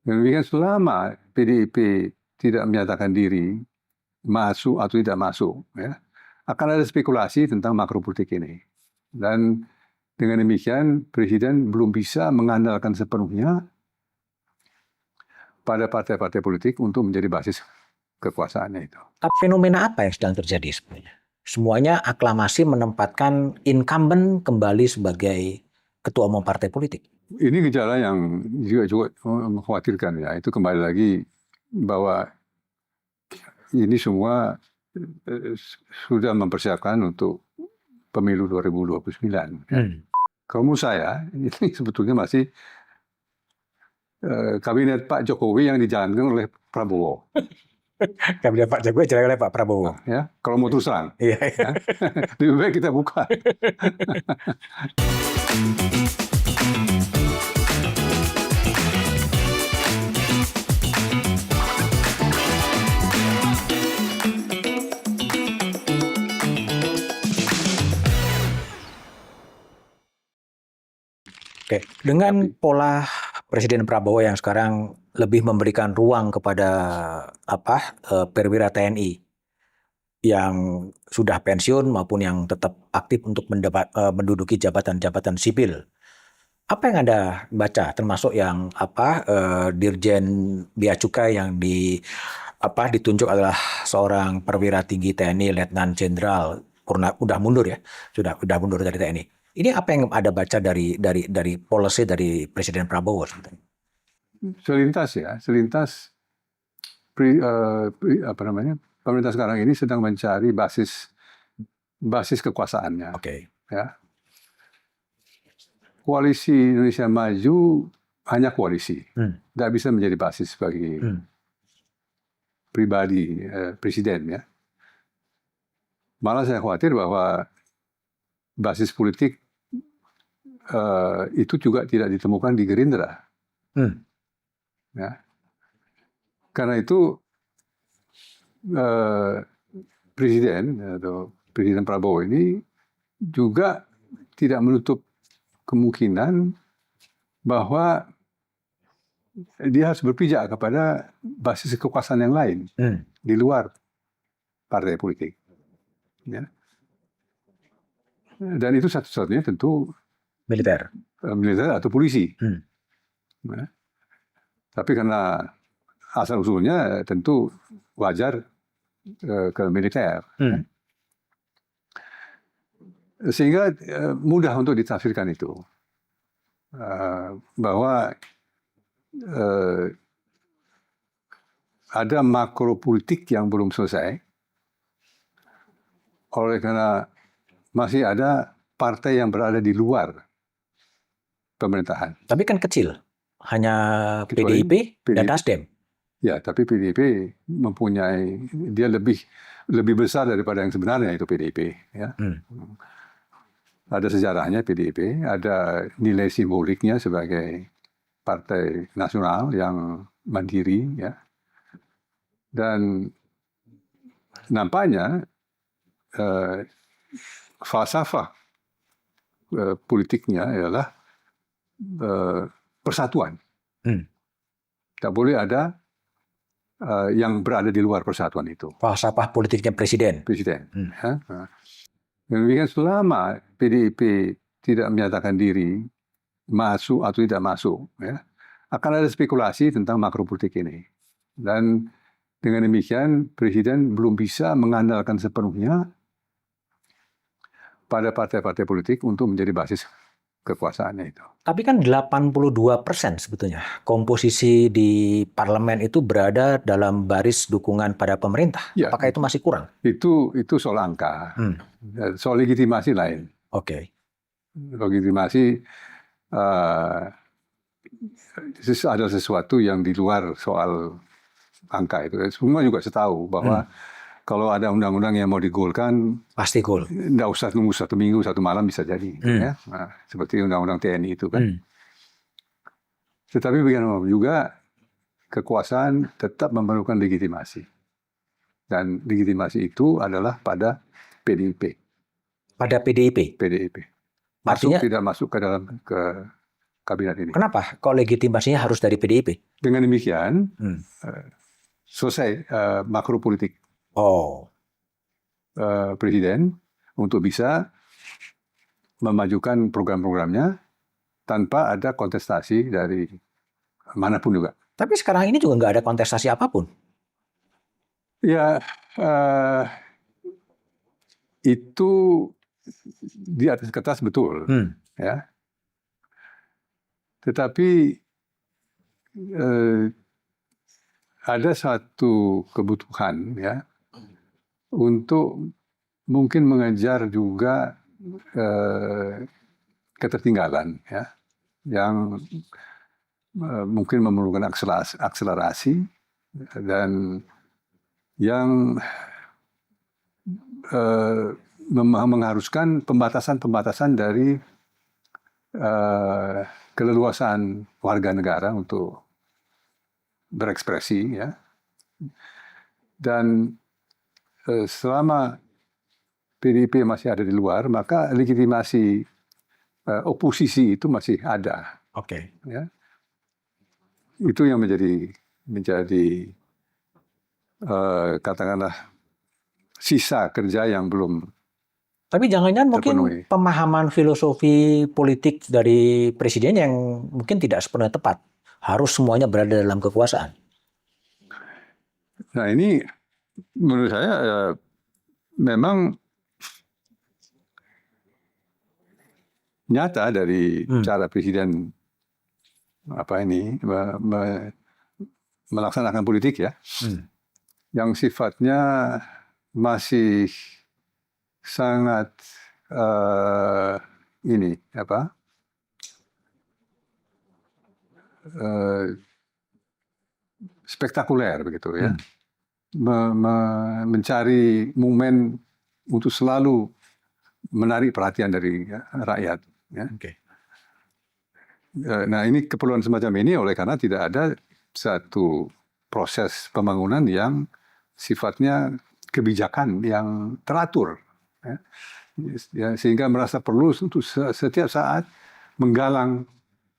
Demikian selama PDIP tidak menyatakan diri masuk atau tidak masuk, ya, akan ada spekulasi tentang makropolitik ini. Dan dengan demikian Presiden belum bisa mengandalkan sepenuhnya pada partai-partai politik untuk menjadi basis kekuasaannya itu. Tapi fenomena apa yang sedang terjadi sebenarnya? Semuanya aklamasi menempatkan incumbent kembali sebagai ketua umum partai politik. Ini gejala yang juga mengkhawatirkan, ya. Itu kembali lagi bahwa ini semua sudah mempersiapkan untuk pemilu 2029. Ya. Kalau menurut saya, ini sebetulnya masih kabinet Pak Jokowi yang dijalankan oleh Prabowo. Kabinet Pak Jokowi dijalankan oleh Pak Prabowo. Ya, kalau mau terus terang, Iya. ya, lebih baik kita buka. Oke, dengan pola Presiden Prabowo yang sekarang lebih memberikan ruang kepada perwira TNI yang sudah pensiun maupun yang tetap aktif untuk menduduki jabatan-jabatan sipil. Apa yang Anda baca, termasuk yang Dirjen Bea Cukai yang ditunjuk adalah seorang perwira tinggi TNI, Letnan Jenderal, udah mundur ya, sudah mundur dari TNI. Ini apa yang Anda baca dari policy dari Presiden Prabowo sebetulnya? Selintas pemerintah sekarang ini sedang mencari basis kekuasaannya. Oke. Ya. Koalisi Indonesia Maju hanya koalisi, tidak bisa menjadi basis bagi pribadi presiden, ya. Malah saya khawatir bahwa basis politik itu juga tidak ditemukan di Gerindra. Ya. Karena itu Presiden Prabowo ini juga tidak menutup kemungkinan bahwa dia harus berpijak kepada basis kekuasaan yang lain di luar partai politik. Ya. Dan itu satu-satunya tentu militer atau polisi. Ya. Tapi karena asal-usulnya tentu wajar ke militer. Sehingga mudah untuk ditafsirkan itu. Bahwa ada makro politik yang belum selesai. Oleh karena masih ada partai yang berada di luar pemerintahan. Tapi kan kecil. Hanya PDIP dan Nasdem. Ya, tapi PDIP mempunyai, dia lebih besar daripada yang sebenarnya itu PDIP. Ya. Ada sejarahnya PDIP, ada nilai simboliknya sebagai partai nasional yang mandiri, ya. Dan nampaknya falsafah politiknya adalah persatuan. Tak boleh ada yang berada di luar persatuan itu. Falsafah politiknya presiden. Ya. Demikian selama PDIP tidak menyatakan diri masuk atau tidak masuk, ya, akan ada spekulasi tentang makropolitik ini. Dan dengan demikian Presiden belum bisa mengandalkan sepenuhnya pada partai-partai politik untuk menjadi basis kekuasaannya itu. Tapi kan 82% sebetulnya komposisi di parlemen itu berada dalam baris dukungan pada pemerintah. Ya, apakah itu masih kurang? Itu soal angka. Soal legitimasi lain. Oke. Legitimasi ada sesuatu yang di luar soal angka itu. Semua juga tahu bahwa kalau ada undang-undang yang mau digolkan, pasti gol. Nggak usah tunggu 1 minggu, 1 malam bisa jadi. Ya? Nah, seperti undang-undang TNI itu kan. Tetapi bagaimanapun juga kekuasaan tetap memerlukan legitimasi. Dan legitimasi itu adalah pada PDIP. Pada PDIP? PDIP. Artinya, tidak masuk ke dalam kabinet ini. Kenapa? Kok legitimasinya harus dari PDIP? Dengan demikian selesai makro politik presiden untuk bisa memajukan program-programnya tanpa ada kontestasi dari manapun juga. Tapi sekarang ini juga nggak ada kontestasi apapun. Ya, itu di atas kertas betul, ya. Tetapi ada satu kebutuhan, ya, untuk mungkin mengejar juga ketertinggalan, ya, yang mungkin memerlukan akselerasi dan yang mengharuskan pembatasan-pembatasan dari keleluasaan warga negara untuk berekspresi, ya. Dan selama PDIP masih ada di luar, maka legitimasi oposisi itu masih ada. Ya. Itu yang menjadi katakanlah sisa kerja yang belum. Tapi jangan-jangan mungkin pemahaman filosofi politik dari presiden yang mungkin tidak sepenuhnya tepat. Harus semuanya berada dalam kekuasaan. Nah, ini menurut saya memang nyata dari cara presiden melaksanakan politik, ya, yang sifatnya masih sangat spektakuler begitu, ya, mencari momen untuk selalu menarik perhatian dari rakyat, ya. Nah, ini keperluan semacam ini oleh karena tidak ada satu proses pembangunan yang sifatnya kebijakan yang teratur, ya, sehingga merasa perlu untuk setiap saat menggalang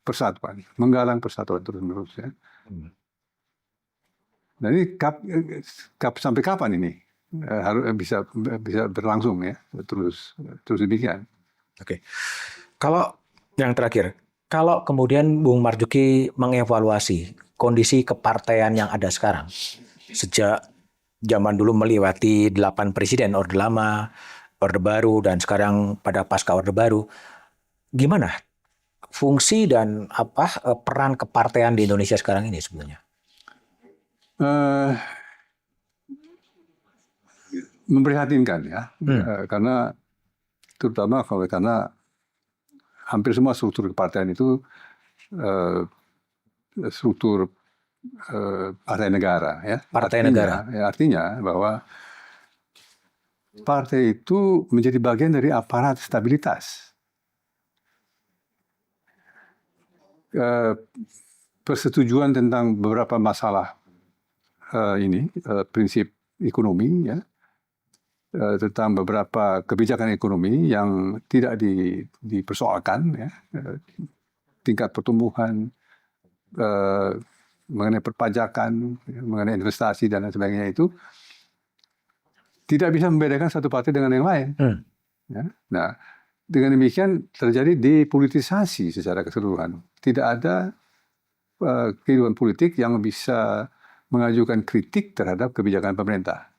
persatuan terus-menerus, ya. Nah, ini sampai kapan ini harus bisa berlangsung, ya, terus demikian. Kalau yang terakhir, kalau kemudian Bung Marzuki mengevaluasi kondisi kepartaian yang ada sekarang, sejak zaman dulu melewati 8 presiden, Orde Lama, Orde Baru, dan sekarang pada pasca Orde Baru, gimana fungsi dan peran kepartaian di Indonesia sekarang ini sebenarnya? Memprihatinkan, ya, karena terutama karena hampir semua struktur kepartaian itu struktur partai negara, ya. Negara. Ya, artinya bahwa partai itu menjadi bagian dari aparat stabilitas. Persetujuan tentang beberapa masalah prinsip ekonomi, ya, tentang beberapa kebijakan ekonomi yang tidak dipersoalkan, ya, tingkat pertumbuhan, mengenai perpajakan, mengenai investasi dan lain sebagainya, itu tidak bisa membedakan satu partai dengan yang lain. Ya. Nah, dengan demikian terjadi depolitisasi secara keseluruhan. Tidak ada kehidupan politik yang bisa mengajukan kritik terhadap kebijakan pemerintah.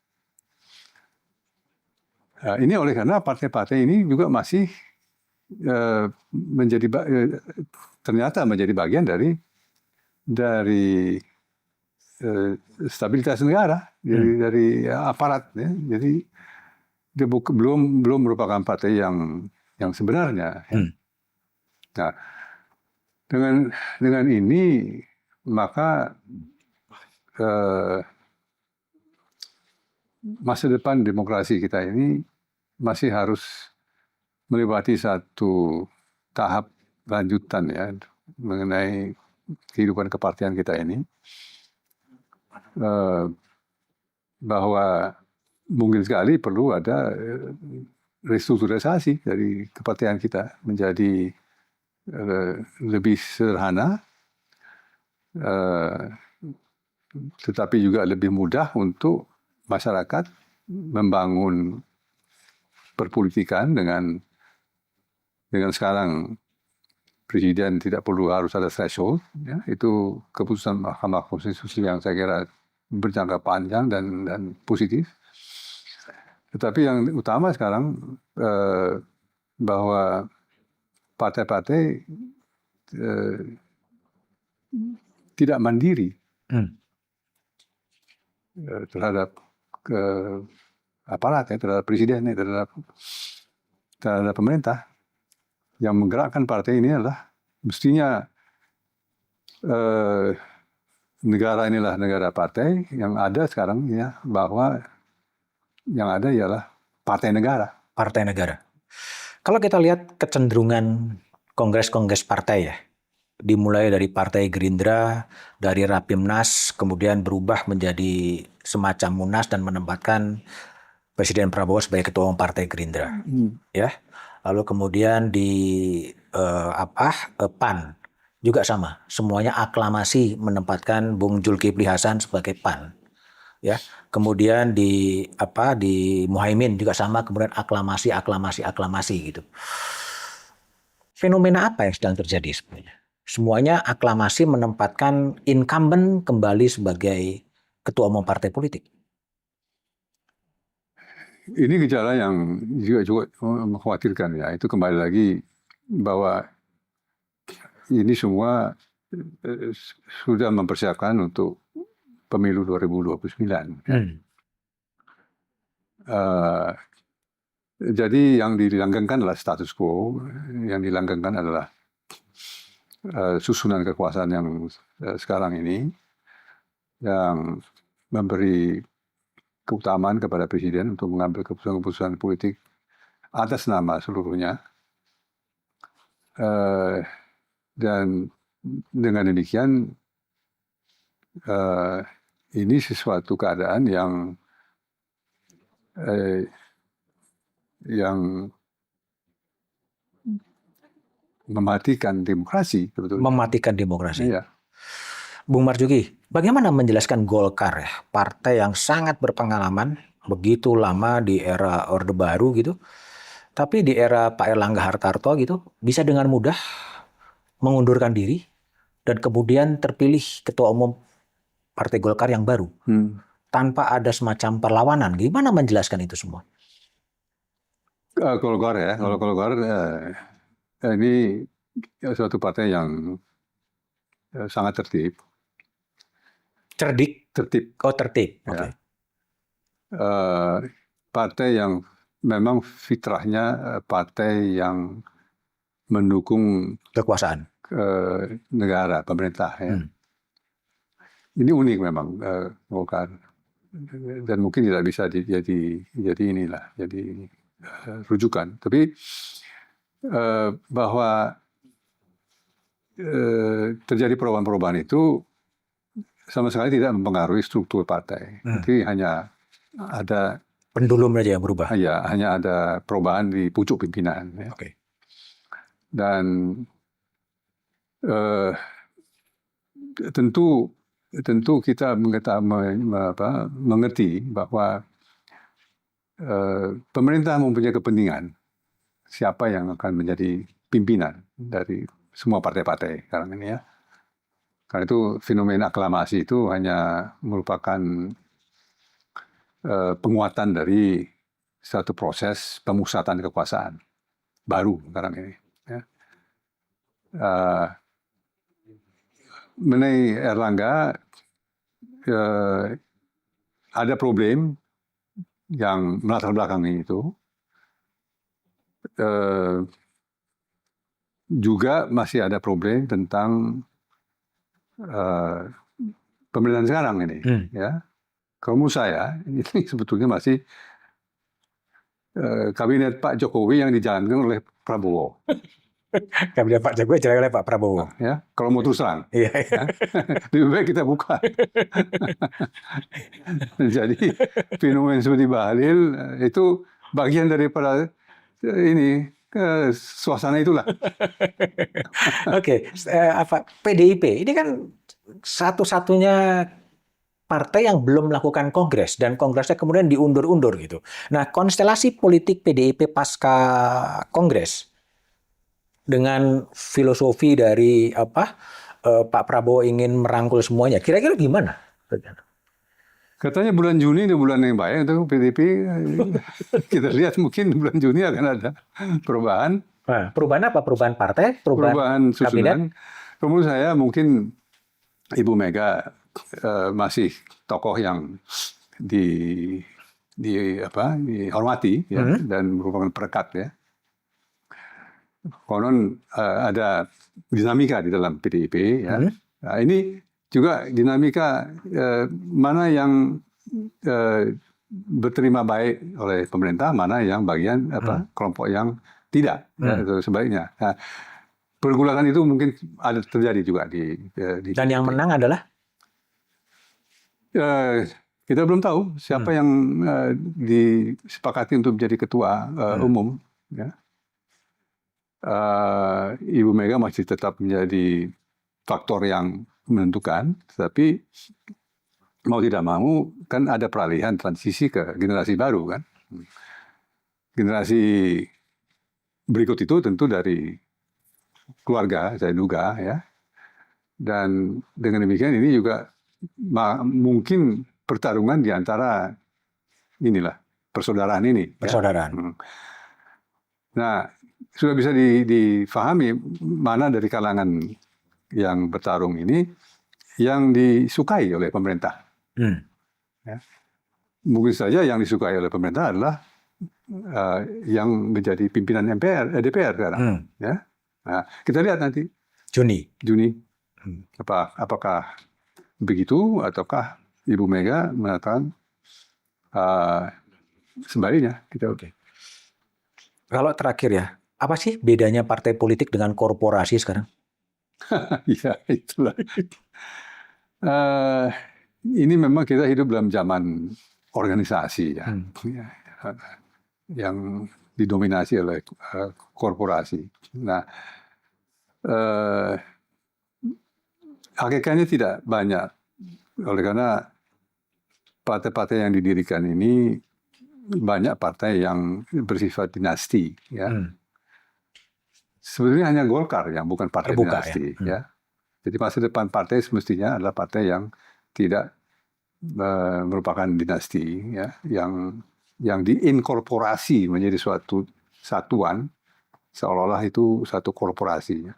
Ini oleh karena partai-partai ini juga masih ternyata menjadi bagian dari stabilitas negara, dari aparat, ya. Jadi dia belum merupakan partai yang sebenarnya. Ya. Nah, dengan ini maka masa depan demokrasi kita ini masih harus melewati satu tahap lanjutan, ya, mengenai kehidupan kepartian kita ini, bahwa mungkin sekali perlu ada restrukturisasi dari kepartian kita menjadi lebih sederhana, tetapi juga lebih mudah untuk masyarakat membangun perpolitikan dengan sekarang presiden tidak perlu harus ada threshold, ya, itu keputusan Mahkamah Konstitusi yang saya kira berjangka panjang dan positif. Tetapi yang utama sekarang bahwa partai-partai tidak mandiri terhadap aparat, ya, terhadap presiden, ya, terhadap pemerintah. Yang menggerakkan partai ini adalah mestinya negara inilah negara partai yang ada sekarang, ya, bahwa yang ada ialah partai negara. Partai negara. Kalau kita lihat kecenderungan kongres-kongres partai, ya, dimulai dari Partai Gerindra, dari Rapimnas, kemudian berubah menjadi semacam Munas dan menempatkan Presiden Prabowo sebagai ketua umum Partai Gerindra, ya. Lalu kemudian di PAN juga sama, semuanya aklamasi menempatkan Bung Zulkifli Hasan sebagai PAN, ya. Kemudian di Muhaimin juga sama, kemudian aklamasi gitu. Fenomena apa yang sedang terjadi sebenarnya? Semuanya aklamasi menempatkan incumbent kembali sebagai ketua umum partai politik. Ini gejala yang juga mengkhawatirkan, ya. Itu kembali lagi bahwa ini semua sudah mempersiapkan untuk pemilu 2029. Jadi yang dilanggengkan adalah status quo, yang dilanggengkan adalah susunan kekuasaan yang sekarang ini, yang memberi keutamaan kepada presiden untuk mengambil keputusan-keputusan politik atas nama seluruhnya, dan dengan demikian ini sesuatu keadaan yang mematikan demokrasi, sebetulnya. Mematikan demokrasi. Iya. Bung Marjuki, bagaimana menjelaskan Golkar, ya, partai yang sangat berpengalaman, begitu lama di era Orde Baru gitu, tapi di era Pak Erlangga Hartarto gitu, bisa dengan mudah mengundurkan diri dan kemudian terpilih ketua umum Partai Golkar yang baru, tanpa ada semacam perlawanan. Gimana menjelaskan itu semua? Golkar, ya, kalau Golkar ini suatu partai yang sangat tertib. Tertib. Oh, tertib. Ya. Oke. Partai yang memang fitrahnya partai yang mendukung Kekuasaan. negara, pemerintah. Ya. Ini unik memang Golkar, dan mungkin tidak bisa jadi rujukan. Tapi bahwa terjadi perubahan-perubahan itu sama sekali tidak mempengaruhi struktur partai. Jadi hanya ada pendulum saja yang berubah. Hanya ada perubahan di pucuk pimpinan. Ya. Oke. Dan tentu kita mengerti bahwa pemerintah mempunyai kepentingan siapa yang akan menjadi pimpinan dari semua partai-partai sekarang ini, ya. Karena itu fenomena aklamasi itu hanya merupakan penguatan dari satu proses pemusatan kekuasaan baru sekarang ini. Ya. Mengenai Erlangga, ada problem yang melatar belakangi itu. Juga masih ada problem tentang pemerintahan sekarang ini. Ya. Kalau menurut saya, ini sebetulnya masih kabinet Pak Jokowi yang dijalankan oleh Prabowo. Kabinet Pak Jokowi dijalankan oleh Pak Prabowo. Ya, kalau mau terus terang. Iya. Ya. Lebih baik kita buka. Jadi fenomena seperti Bahlil itu bagian daripada ini suasana itulah. Oke, PDIP ini kan satu-satunya partai yang belum melakukan kongres dan kongresnya kemudian diundur-undur gitu. Nah, konstelasi politik PDIP pasca kongres dengan filosofi dari Pak Prabowo ingin merangkul semuanya, kira-kira gimana? Katanya bulan Juni itu bulan yang baik untuk PDIP. Kita lihat mungkin bulan Juni akan ada perubahan. Nah, perubahan apa? Perubahan partai? Perubahan susunan. Menurut saya mungkin Ibu Mega masih tokoh yang dihormati ya, dan merupakan perekat ya. Konon ada dinamika di dalam PDIP ya. Nah, ini juga dinamika mana yang berterima baik oleh pemerintah, mana yang bagian kelompok yang tidak ya, itu sebaliknya. Nah, pergulakan itu mungkin ada terjadi juga di dan yang menang adalah kita belum tahu siapa yang disepakati untuk menjadi ketua umum ya. Ibu Mega masih tetap menjadi faktor yang menentukan, tetapi mau tidak mau kan ada peralihan transisi ke generasi baru kan. Generasi berikut itu tentu dari keluarga saya duga ya. Dan dengan demikian ini juga mungkin pertarungan di antara inilah persaudaraan ini. Persaudaraan. Ya. Nah, sudah bisa difahami mana dari kalangan yang bertarung ini yang disukai oleh pemerintah. Ya. Mungkin saja yang disukai oleh pemerintah adalah yang menjadi pimpinan DPR sekarang. Ya. Nah, kita lihat nanti Juni. Apakah begitu ataukah Ibu Mega mengatakan sebaliknya? Kalau terakhir ya, apa sih bedanya partai politik dengan korporasi sekarang? Ya itulah. Ini memang kita hidup dalam zaman organisasi ya, yang didominasi oleh korporasi. Nah, hakikatnya tidak banyak, oleh karena partai-partai yang didirikan ini banyak partai yang bersifat dinasti. Ya. Sebenarnya hanya Golkar yang bukan partai terbuka, dinasti. Ya. Jadi masa depan partai semestinya adalah partai yang tidak merupakan dinasti, ya, yang diinkorporasi menjadi suatu satuan, seolah-olah itu satu korporasi, ya.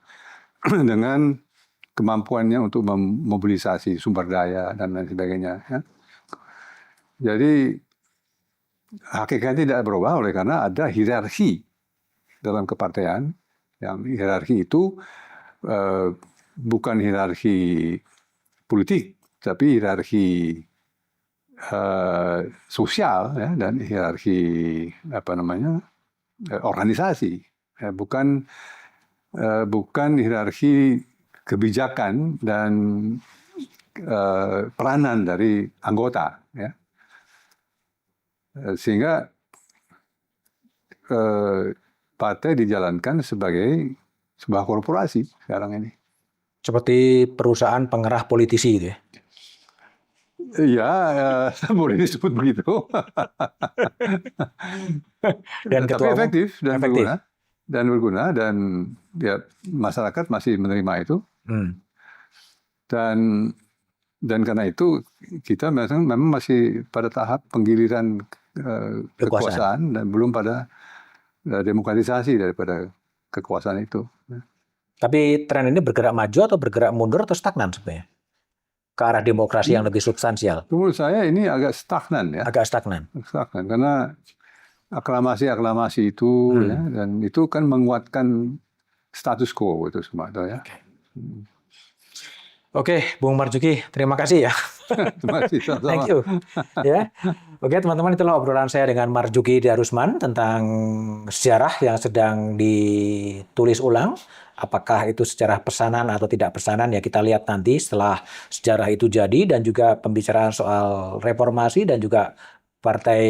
Dengan kemampuannya untuk memobilisasi sumber daya dan lain sebagainya. Ya. Jadi hakikatnya tidak berubah oleh karena ada hierarki dalam kepartaian. Yang hierarki itu bukan hierarki politik, tapi hierarki sosial ya, dan hierarki organisasi. Ya, bukan hierarki kebijakan dan peranan dari anggota. Ya. Sehingga partai dijalankan sebagai sebuah korporasi sekarang ini. Seperti perusahaan pengerah politisi gitu ya? Iya, boleh disebut begitu. Tapi efektif dan berguna dan ya, masyarakat masih menerima itu. Dan karena itu kita memang masih pada tahap penggiliran kekuasaan dan belum pada demokratisasi daripada kekuasaan itu. Tapi tren ini bergerak maju atau bergerak mundur atau stagnan sebenarnya? Ke arah demokrasi yang lebih substansial? Menurut saya ini agak stagnan ya. Agak stagnan. Stagnan karena aklamasi itu ya, dan itu kan menguatkan status quo itu semua ya. Oke, Bung Marzuki, terima kasih ya. Terima kasih, sama-sama. Thank you. Ya. Oke, teman-teman, itulah obrolan saya dengan Marzuki Darusman tentang sejarah yang sedang ditulis ulang. Apakah itu sejarah pesanan atau tidak pesanan, ya kita lihat nanti setelah sejarah itu jadi, dan juga pembicaraan soal reformasi dan juga partai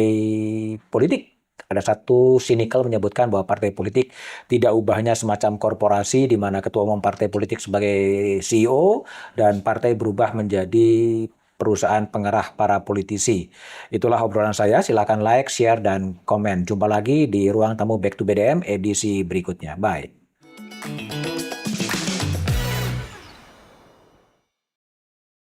politik Ada satu sinikal menyebutkan bahwa partai politik tidak ubahnya semacam korporasi di mana ketua umum partai politik sebagai CEO dan partai berubah menjadi perusahaan pengerah para politisi. Itulah obrolan saya. Silakan like, share, dan komen. Jumpa lagi di ruang tamu Back to BDM edisi berikutnya. Bye.